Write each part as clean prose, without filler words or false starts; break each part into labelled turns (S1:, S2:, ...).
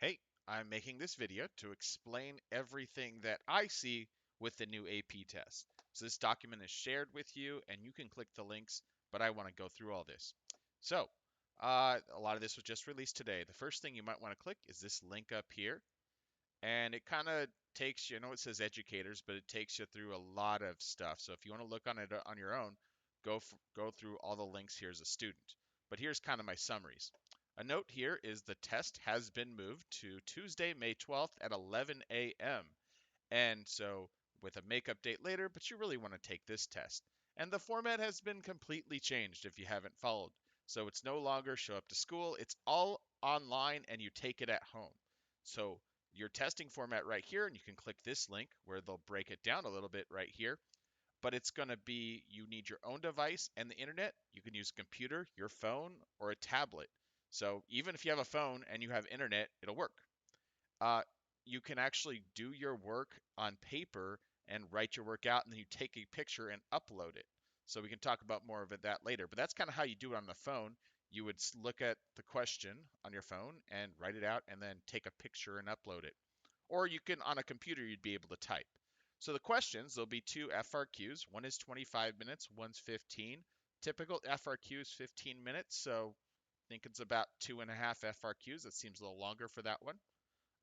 S1: Hey, I'm making this video to explain everything that I see with the new AP test. So this document is shared with you and you can click the links, but I want to go through all this. So a lot of this was just released today. The first thing you might want to click is this link up here. And it kind of takes you, I know it says educators, but it takes you through a lot of stuff. So if you want to look on it on your own, go through all the links here as a student. But here's kind of my summaries. A note here is the test has been moved to Tuesday, May 12th at 11 a.m. And so with a makeup date later, but you really want to take this test. And the format has been completely changed if you haven't followed. So it's no longer show up to school, it's all online and you take it at home. So your testing format right here, and you can click this link where they'll break it down a little bit right here. But it's going to be you need your own device and the internet. You can use a computer, your phone, or a tablet. So even if you have a phone and you have internet, it'll work. uh, you can actually do your work on paper and write your work out, and then you take a picture and upload it. So we can talk about more of that later. But that's kind of how you do it on the phone. You would look at the question on your phone and write it out, and then take a picture and upload it. Or you can, on a computer, you'd be able to type. So the questions, there'll be two FRQs. One is 25 minutes, one's 15. Typical FRQ is 15 minutes, so I think it's about 2.5 FRQs. That seems a little longer for that one.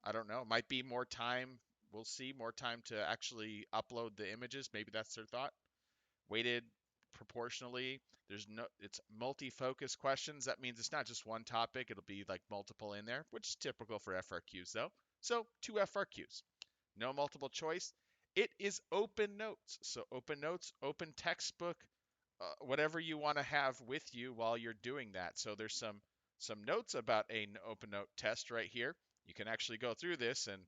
S1: I don't know. Might be more time. We'll see. More time to actually upload the images. Maybe that's their thought. Weighted proportionally. There's no. It's multi-focus questions. That means it's not just one topic. It'll be like multiple in there, which is typical for FRQs though. So two FRQs. No multiple choice. It is open notes. So open notes, open textbook, whatever you want to have with you while you're doing that. So there's some notes about an open note test right here. You can actually go through this, and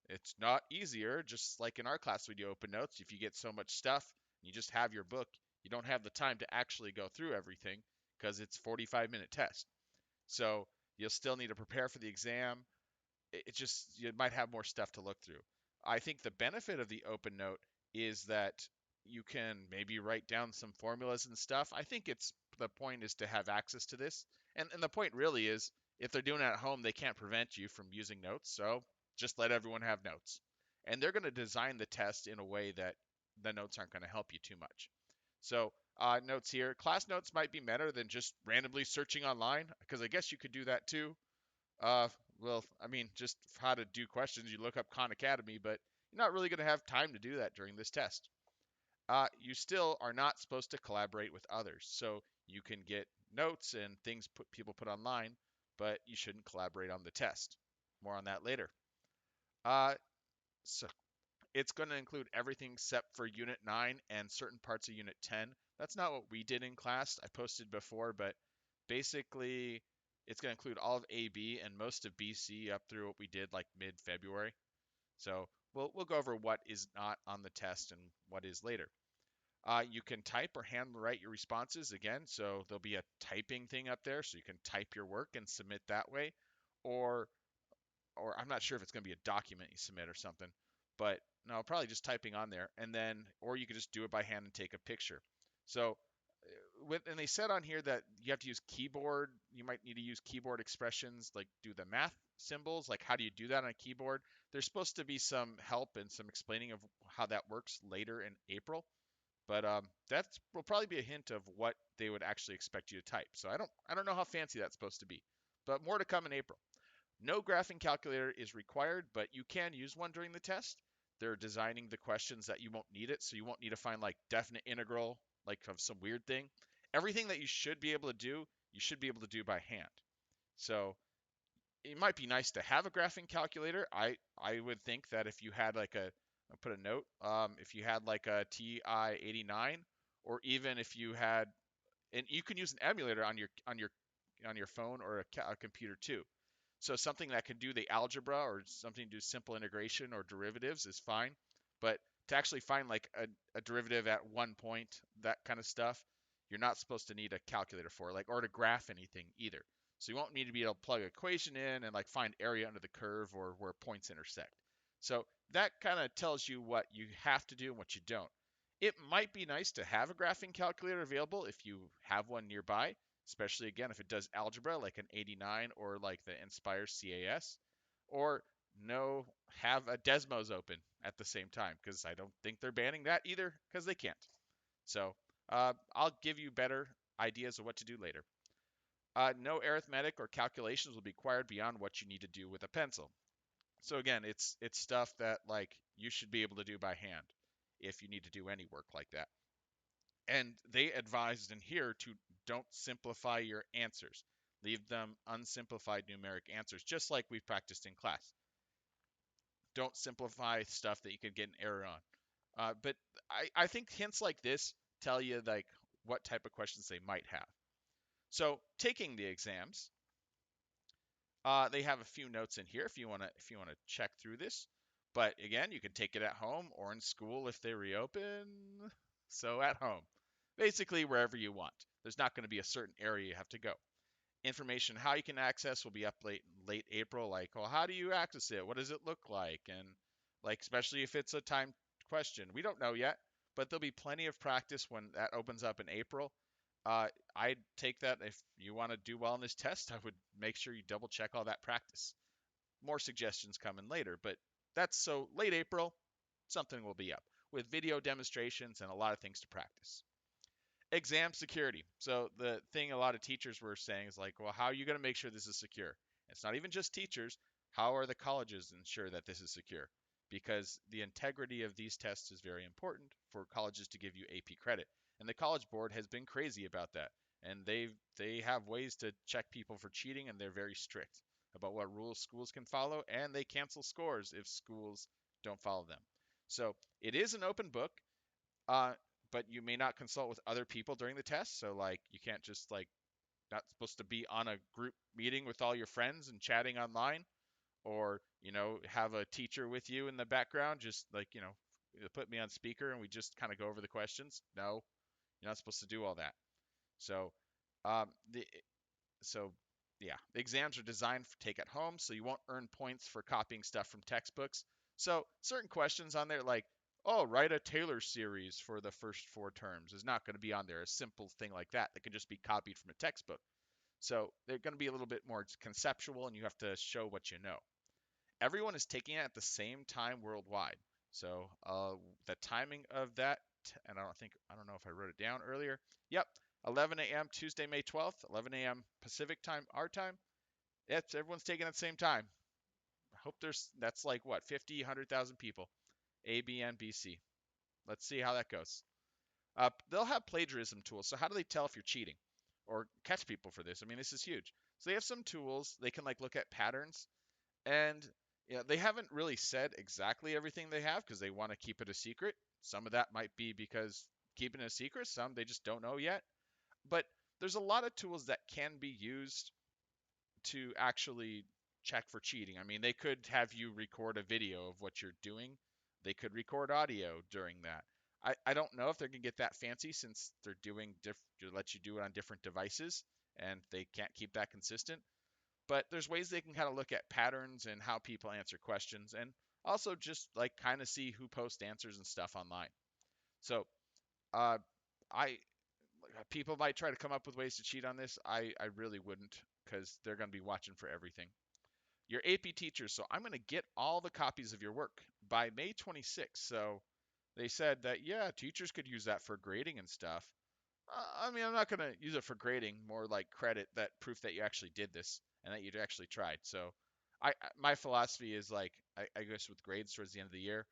S1: it's not easier. Just like in our class we do open notes. If you get so much stuff, you just have your book, you don't have the time to actually go through everything because it's 45-minute test. So you'll still need to prepare for the exam. It just, you might have more stuff to look through. I think the benefit of the open note is that you can maybe write down some formulas and stuff. I think it's the point is to have access to this. And the point really is if they're doing it at home, they can't prevent you from using notes. So just let everyone have notes. And they're going to design the test in a way that the notes aren't going to help you too much. So notes here, class notes might be better than just randomly searching online, because I guess you could do that too. Uh, well, I mean, just how to do questions, you look up Khan Academy, but you're not really going to have time to do that during this test. You still are not supposed to collaborate with others. So you can get notes and things people put online, but you shouldn't collaborate on the test. More on that later. Uh, so it's going to include everything except for Unit 9 and certain parts of Unit 10. That's not what we did in class. I posted before, but basically it's going to include all of AB and most of BC up through what we did like mid-February. So we'll go over what is not on the test and what is later. You can type or handwrite your responses again, so there'll be a typing thing up there, so you can type your work and submit that way, or or I'm not sure if it's going to be a document you submit or something, but no, probably just typing on there, and then or you could just do it by hand and take a picture. So and they said on here that you have to use keyboard. You might need to use keyboard expressions, like do the math symbols. Like how do you do that on a keyboard? There's supposed to be some help and some explaining of how that works later in April. But that will probably be a hint of what they would actually expect you to type. So I don't know how fancy that's supposed to be, but more to come in April. No graphing calculator is required, but you can use one during the test. They're designing the questions that you won't need it, so you won't need to find like definite integral, like of some weird thing. Everything that you should be able to do, you should be able to do by hand. So it might be nice to have a graphing calculator. I would think that if you had like I'll put a note, if you had like a TI-89, or even if you had, and you can use an emulator on your phone or a computer too. So something that can do the algebra or something to do simple integration or derivatives is fine. But to actually find like a derivative at one point, that kind of stuff, you're not supposed to need a calculator for, like, or to graph anything either. So you won't need to be able to plug an equation in and like find area under the curve or where points intersect. So that kind of tells you what you have to do and what you don't. It might be nice to have a graphing calculator available if you have one nearby, especially again if it does algebra like an 89 or like the Inspire CAS. or no, have a Desmos open at the same time, because I don't think they're banning that either, because they can't. So I'll give you better ideas of what to do later. No arithmetic or calculations will be required beyond what you need to do with a pencil. So again, it's stuff that like you should be able to do by hand if you need to do any work like that. And they advised in here to don't simplify your answers. Leave them unsimplified numeric answers, just like we practiced in class. Don't simplify stuff that you could get an error on. But I think hints like this tell you like what type of questions they might have. So taking the exams, they have a few notes in here if you wanna check through this. But again, you can take it at home or in school if they reopen. So at home, basically wherever you want. There's not going to be a certain area you have to go. Information how you can access will be up late April. Like, well, how do you access it? What does it look like? And like, especially if it's a timed question, we don't know yet. But there'll be plenty of practice when that opens up in April. I'd take that if you want to do well on this test. I would make sure you double check all that practice. More suggestions coming later, but that's so late April, something will be up with video demonstrations and a lot of things to practice. Exam security. So the thing a lot of teachers were saying is like, well, how are you going to make sure this is secure? It's not even just teachers. How are the colleges ensure that this is secure? Because the integrity of these tests is very important for colleges to give you AP credit. And the College Board has been crazy about that. And they have ways to check people for cheating, and they're very strict about what rules schools can follow, and they cancel scores if schools don't follow them. So it is an open book. Uh, but you may not consult with other people during the test. So like you can't just like not supposed to be on a group meeting with all your friends and chatting online, or have a teacher with you in the background, just like put me on speaker and we just kind of go over the questions. No, you're not supposed to do all that. So the so yeah, the exams are designed for take at home, so you won't earn points for copying stuff from textbooks. So certain questions on there like, oh, write a Taylor series for the first 4 terms is not going to be on there. A simple thing like that that can just be copied from a textbook. So they're going to be a little bit more conceptual, and you have to show what you know. Everyone is taking it at the same time worldwide. So the timing of that, and I don't know if I wrote it down earlier. Yep, 11 a.m. Tuesday, May 12th, 11 a.m. Pacific time, our time. Yep, everyone's taking it at the same time. I hope that's like what, 50, 100,000 people. A, B, and B, C. Let's see how that goes. They'll have plagiarism tools. So how do they tell if you're cheating or catch people for this? I mean, this is huge. So they have some tools. They can like look at patterns, and they haven't really said exactly everything they have because they want to keep it a secret. Some of that might be because keeping it a secret. Some they just don't know yet. But there's a lot of tools that can be used to actually check for cheating. I mean, they could have you record a video of what you're doing. They could record audio during that. I don't know if they're gonna get that fancy since they're doing let you do it on different devices and they can't keep that consistent. But there's ways they can kind of look at patterns and how people answer questions, and also just like kind of see who posts answers and stuff online. So uh, I people might try to come up with ways to cheat on this. I really wouldn't, because they're going to be watching for everything. Your AP teachers. So I'm going to get all the copies of your work by May 26th. So they said that, yeah, teachers could use that for grading and stuff. I mean, I'm not going to use it for grading, more like credit, that proof that you actually did this and that you actually tried. So my philosophy is like, I guess with grades towards the end of the year,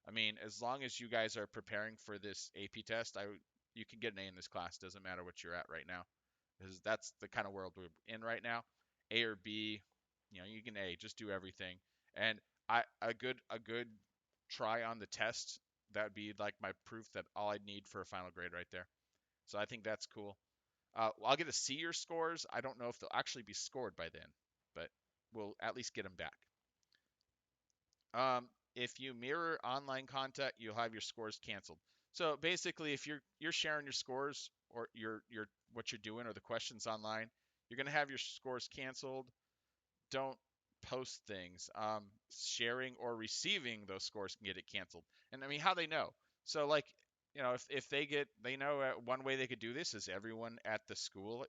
S1: I mean, as long as you guys are preparing for this AP test, you can get an A in this class. Doesn't matter what you're at right now, because that's the kind of world we're in right now. A or B, you can A, just do everything. And a good try on the test, that would be like my proof that all I'd need for a final grade right there. So I think that's cool. I'll get to see your scores. I don't know if they'll actually be scored by then, but we'll at least get them back. If you mirror online content, you'll have your scores canceled. So basically, if you're sharing your scores or your what you're doing or the questions online, you're gonna have your scores canceled. Don't post things. Sharing or receiving those scores can get it canceled. And I mean, how they know? So like, if they know one way they could do this is everyone at the school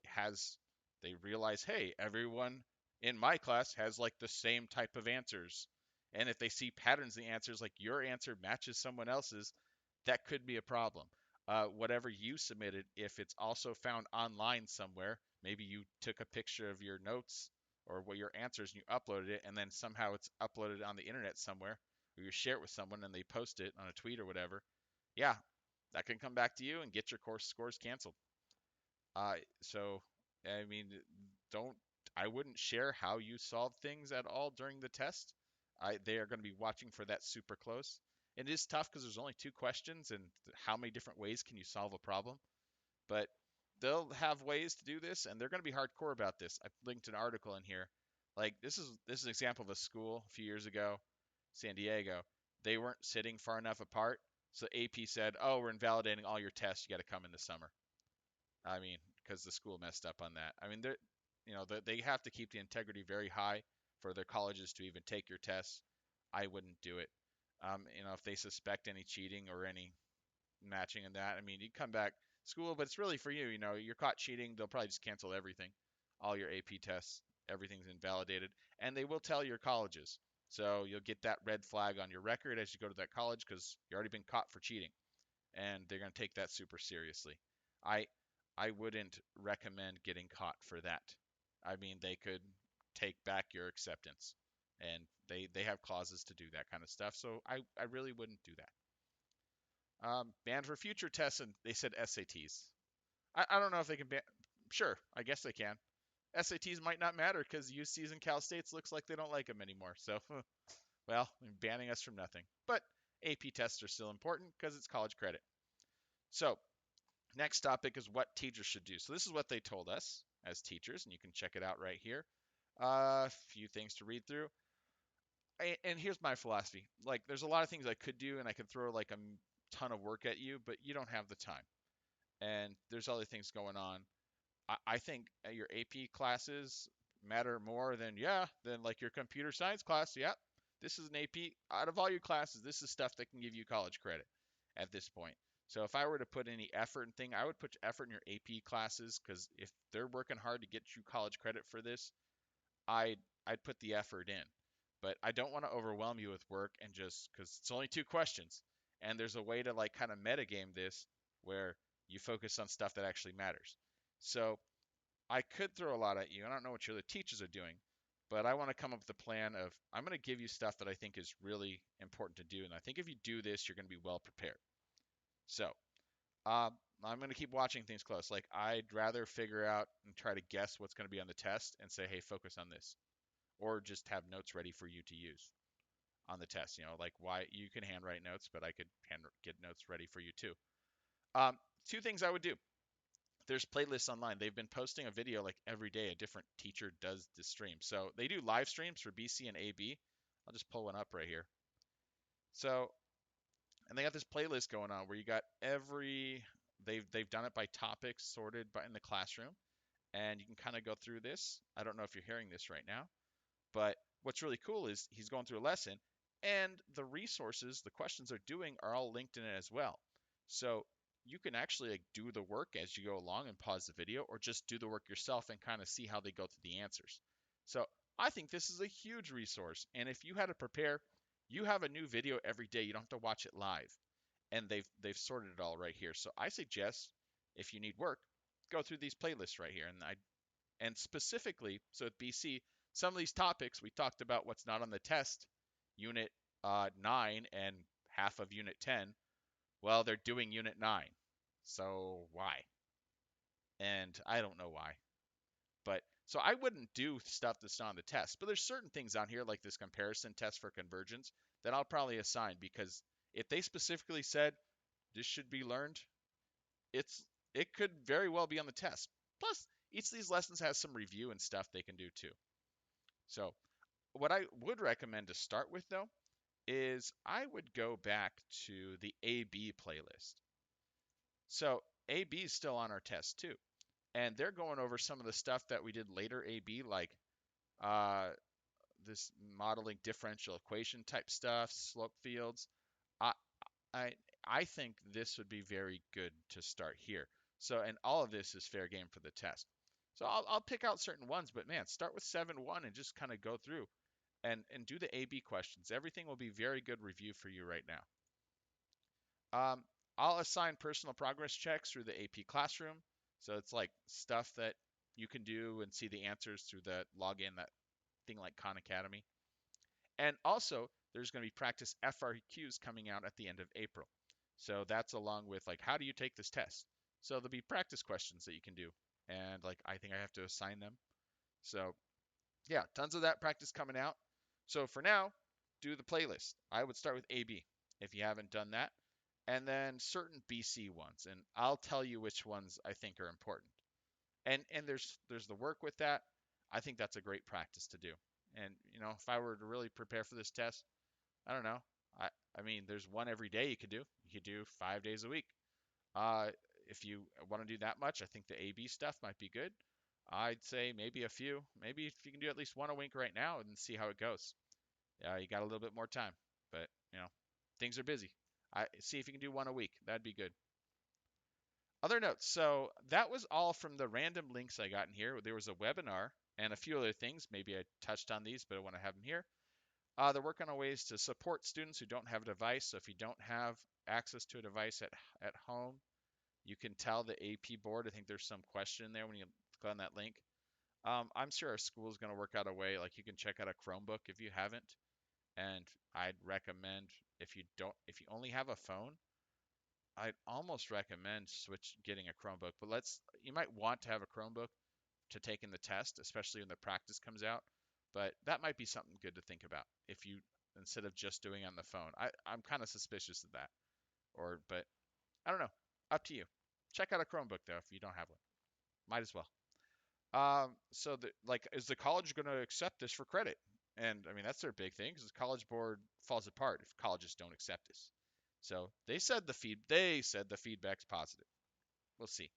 S1: they realize, hey, everyone in my class has like the same type of answers. And if they see patterns in the answers, like your answer matches someone else's, that could be a problem. Whatever you submitted, if it's also found online somewhere, maybe you took a picture of your notes or what your answers and you uploaded it, and then somehow it's uploaded on the internet somewhere, or you share it with someone and they post it on a tweet or whatever, yeah, that can come back to you and get your course scores canceled. So, I mean, don't I wouldn't share how you solve things at all during the test. They are going to be watching for that super close. It is tough because there's only two questions, and how many different ways can you solve a problem? But they'll have ways to do this, and they're going to be hardcore about this. I've linked an article in here. Like this is an example of a school a few years ago, San Diego. They weren't sitting far enough apart, so AP said, "Oh, we're invalidating all your tests. You got to come in the summer." I mean, because the school messed up on that. I mean, they have to keep the integrity very high for their colleges to even take your tests. I wouldn't do it. If they suspect any cheating or any matching in that, I mean, you come back school, but it's really for you. You're caught cheating, they'll probably just cancel everything, all your AP tests, everything's invalidated, and they will tell your colleges. So you'll get that red flag on your record as you go to that college because you already been caught for cheating, and they're going to take that super seriously. I I wouldn't recommend getting caught for that. I mean, they could take back your acceptance, and they have clauses to do that kind of stuff. So I really wouldn't do that. Ban for future tests, and they said SATs. I don't know if they can ban. Sure, I guess they can. SATs might not matter because UCs and Cal States looks like they don't like them anymore. So, well, banning us from nothing. But AP tests are still important because it's college credit. So, next topic is what teachers should do. So, this is what they told us as teachers, and you can check it out right here. A few things to read through. And here's my philosophy. Like, there's a lot of things I could do, and I could throw like a ton of work at you, but you don't have the time. And there's other things going on. I think your AP classes matter more than like your computer science class. Yeah, this is an AP. Out of all your classes, this is stuff that can give you college credit at this point. So if I were to put any effort and thing, I would put effort in your AP classes because if they're working hard to get you college credit for this, I'd put the effort in. But I don't want to overwhelm you with work and just because it's only two questions. And there's a way to like kind of metagame this where you focus on stuff that actually matters. So I could throw a lot at you. I don't know what your other teachers are doing, but I want to come up with a plan of I'm going to give you stuff that I think is really important to do. And I think if you do this, you're going to be well prepared. So I'm going to keep watching things close. Like I'd rather figure out and try to guess what's going to be on the test and say, hey, focus on this, or just have notes ready for you to use on the test. Like why you can handwrite notes, but I could get notes ready for you too. Um, Two things I would do. There's playlists online. They've been posting a video like every day. A different teacher does the stream. So they do live streams for BC and AB. I'll just pull one up right here. So, and they got this playlist going on where you got they've done it by topics sorted by in the classroom, and you can kind of go through this. I don't know if you're hearing this right now, but what's really cool is he's going through a lesson, and the resources, the questions they're doing are all linked in it as well. So you can actually like do the work as you go along and pause the video, or just do the work yourself and kind of see how they go through the answers. So I think this is a huge resource. And if you had to prepare, you have a new video every day. You don't have to watch it live. And they've sorted it all right here. So I suggest if you need work, go through these playlists right here. And specifically, so at BC, some of these topics we talked about what's not on the test, unit 9 and half of unit 10. Well, they're doing unit 9. So why? And I don't know why. But so I wouldn't do stuff that's not on the test. But there's certain things on here like this comparison test for convergence that I'll probably assign because if they specifically said this should be learned, it could very well be on the test. Plus, each of these lessons has some review and stuff they can do too. So what I would recommend to start with though is I would go back to the AB playlist. So AB is still on our test too. And they're going over some of the stuff that we did later AB, like uh, this modeling differential equation type stuff, slope fields. I, I I think this would be very good to start here. So, and all of this is fair game for the test. So I'll pick out certain ones, but man, start with 7-1 and just kind of go through and do the AB questions. Everything will be very good review for you right now. I'll assign personal progress checks through the AP Classroom. So it's like stuff that you can do and see the answers through the login, that thing like Khan Academy. And also, there's going to be practice FRQs coming out at the end of April. So that's along with like, how do you take this test? So there'll be practice questions that you can do. And like, I think I have to assign them. So yeah, tons of that practice coming out. So for now, do the playlist. I would start with AB if you haven't done that. And then certain BC ones. And I'll tell you which ones I think are important. And there's the work with that. I think that's a great practice to do. And you know, if I were to really prepare for this test, I don't know. I mean, there's one every day you could do. You could do 5 days a week. Uh, if you want to do that much, I think the AB stuff might be good. I'd say maybe a few. Maybe if you can do at least one a week right now and see how it goes. You got a little bit more time, but you know, things are busy. I see if you can do one a week. That'd be good. Other notes. So that was all from the random links I got in here. There was a webinar and a few other things. Maybe I touched on these, but I want to have them here. They're working on ways to support students who don't have a device. So if you don't have access to a device at home, you can tell the AP board. I think there's some question there when you click on that link. I'm sure our school is going to work out a way. Like you can check out a Chromebook if you haven't, and I'd recommend if you only have a phone, I'd almost recommend getting a Chromebook. But you might want to have a Chromebook to take in the test, especially when the practice comes out. But that might be something good to think about if you instead of just doing on the phone. I'm kind of suspicious of that. But I don't know. Up to you. Check out a Chromebook though if you don't have one. Might as well. Is the college going to accept this for credit? And I mean, that's their big thing because the college board falls apart if colleges don't accept this. So they said the feedback's positive. We'll see.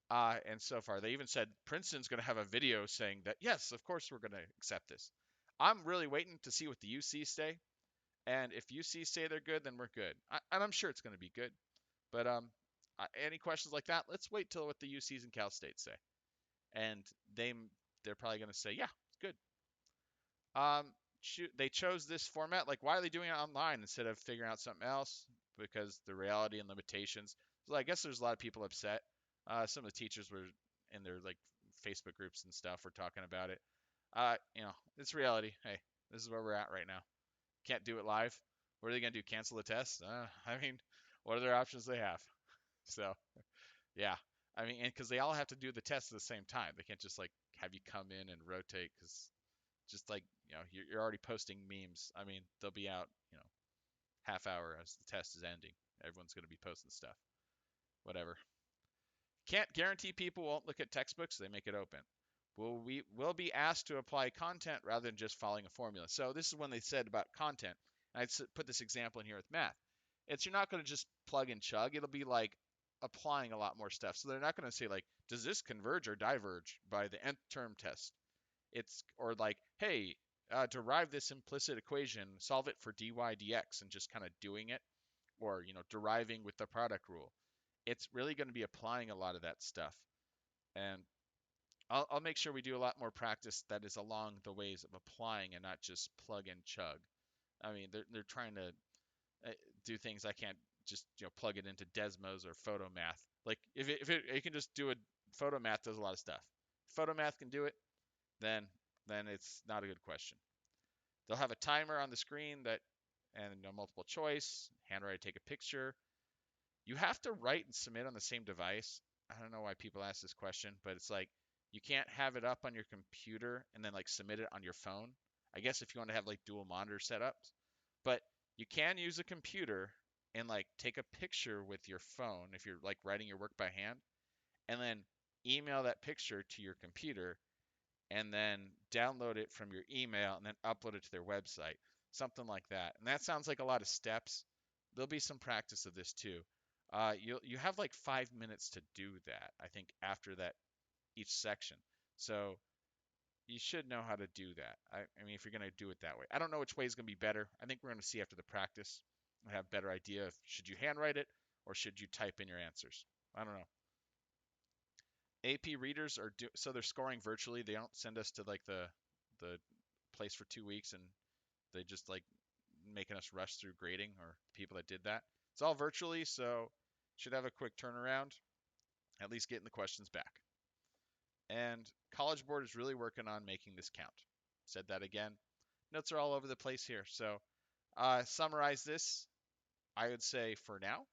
S1: And so far, they even said Princeton's going to have a video saying that yes, of course we're going to accept this. I'm really waiting to see what the UC say, and if UC say they're good, then we're good. And I'm sure it's going to be good. But any questions like that, let's wait till what the UCs and Cal State say, and they're probably going to say yeah, it's good. They chose this format. Like, why are they doing it online instead of figuring out something else? Because the reality and limitations. So I guess there's a lot of people upset. Some of the teachers were in their like Facebook groups and stuff were talking about it. It's reality. Hey, this is where we're at right now. Can't do it live. What are they gonna do? Cancel the test? I mean, what are their options they have? So yeah, I mean, and because they all have to do the test at the same time, they can't just like have you come in and rotate because just like you're already posting memes. I mean, they'll be out half hour as the test is ending. Everyone's going to be posting stuff. Whatever. Can't guarantee people won't look at textbooks. They make it open. We will be asked to apply content rather than just following a formula. So this is when they said about content. And I put this example in here with math. You're not going to just plug and chug. It'll be like applying a lot more stuff. So they're not going to say like, does this converge or diverge by the nth term test? It's or like, hey, derive this implicit equation, solve it for dy dx, and just kind of doing it, or deriving with the product rule. It's really going to be applying a lot of that stuff, and I'll make sure we do a lot more practice that is along the ways of applying and not just plug and chug. I mean, they're trying to do things I can't just plug it into Desmos or Photomath. Like if you can just do it, Photomath does a lot of stuff. Photomath can do it, then it's not a good question. They'll have a timer on the screen and multiple choice, handwrite, take a picture. You have to write and submit on the same device. I don't know why people ask this question, but it's like you can't have it up on your computer and then like submit it on your phone. I guess if you want to have like dual monitor setups, but you can use a computer and like take a picture with your phone if you're like writing your work by hand, and then email that picture to your computer and then download it from your email and then upload it to their website, something like that. And that sounds like a lot of steps. There'll be some practice of this too. You have like 5 minutes to do that, I think, after that each section. So you should know how to do that. I mean, if you're going to do it that way. I don't know which way is going to be better. I think we're going to see after the practice. I have a better idea if should you handwrite it or should you type in your answers. I don't know. AP readers are so they're scoring virtually. They don't send us to like the place for 2 weeks and they just like making us rush through grading or people that did that. It's all virtually, so should have a quick turnaround, at least getting the questions back. And College Board is really working on making this count. Said that again. Notes are all over the place here. So summarize this. I would say for now,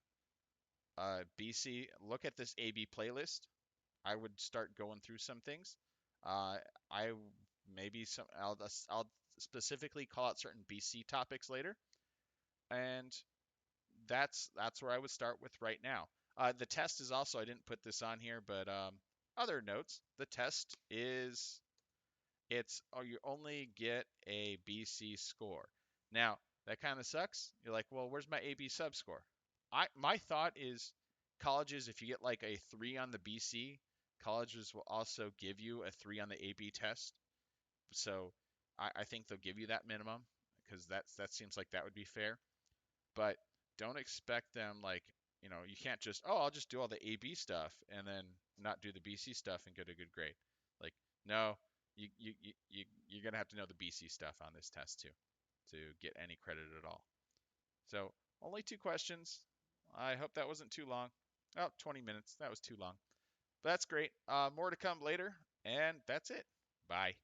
S1: BC, look at this AB playlist. I would start going through some things. I maybe some I'll specifically call out certain BC topics later, and that's where I would start with right now. The test is also, I didn't put this on here, but other notes. The test is you only get a BC score. Now that kind of sucks. You're like, well, where's my AB sub score? My thought is colleges, if you get like a 3 on the BC, colleges will also give you a 3 on the AB test. So I think they'll give you that minimum because that seems like that would be fair. But don't expect them like, you can't just, oh, I'll just do all the AB stuff and then not do the BC stuff and get a good grade. Like, no, you're gonna have to know the BC stuff on this test too to get any credit at all. So only 2 questions. I hope that wasn't too long. Oh, 20 minutes. That was too long. But that's great. More to come later. And that's it. Bye.